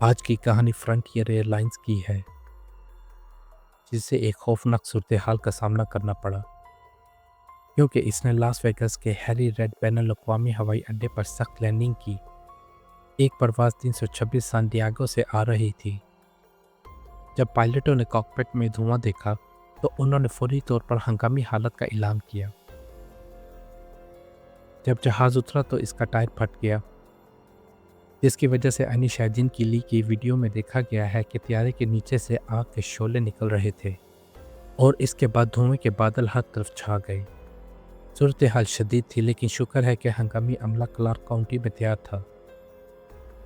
आज की कहानी फ्रंटियर एयरलाइंस की है, जिसे एक खौफनाक सूरत-ए-हाल का सामना करना पड़ा, क्योंकि इसने लास वेगास के हैरी रेड बैनुल-अक़वामी हवाई अड्डे पर सख्त लैंडिंग की। एक परवाज़ 326 सैन डिएगो से आ रही थी। जब पायलटों ने कॉकपिट में धुआं देखा, तो उन्होंने फौरी तौर पर हंगामी हालत का ऐलान किया। जब जहाज़ उतरा तो इसका टायर फट गया, जिसकी वजह से अनी शैदीन की ली गई वीडियो में देखा गया है कि तैयारे के नीचे से आग के शोले निकल रहे थे और इसके बाद धुएं के बादल हर तरफ छा गए। सूरत हाल शदीद थी, लेकिन शुक्र है कि हंगामी अमला क्लार्क काउंटी में तैयार था।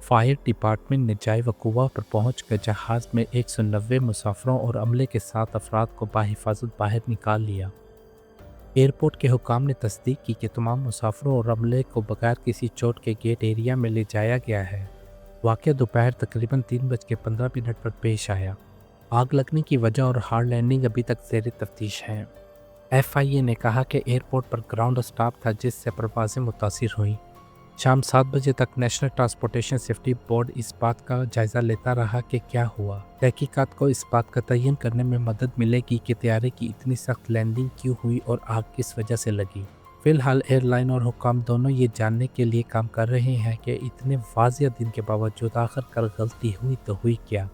फायर डिपार्टमेंट ने जाए वकूवा पर पहुँच कर जहाज़ में 190 मुसाफरों और अमले के 7 अफराद को बाहिफाजत बाहर निकाल लिया। एयरपोर्ट के हुकाम ने तस्दीक की कि तमाम मुसाफरों और अमले को बगैर किसी चोट के गेट एरिया में ले जाया गया है। वाक़या दोपहर तकरीबन 3:15 पर पेश आया। आग लगने की वजह और हार्ड लैंडिंग अभी तक ज़ेर तफ्तीश है। FIA ने कहा कि एयरपोर्ट पर ग्राउंड स्टाफ था, जिससे परवाज़ें मुतासिर हुईं। शाम 7 बजे तक नेशनल ट्रांसपोर्टेशन सेफ्टी बोर्ड इस बात का जायज़ा लेता रहा कि क्या हुआ। तहकीकात को इस बात का तयन करने में मदद मिलेगी कि तैयारे की इतनी सख्त लैंडिंग क्यों हुई और आग किस वजह से लगी। फ़िलहाल एयरलाइन और हुकाम दोनों ये जानने के लिए काम कर रहे हैं कि इतने वाज़िया दिन के बावजूद आखिरकार गलती हुई तो हुई क्या।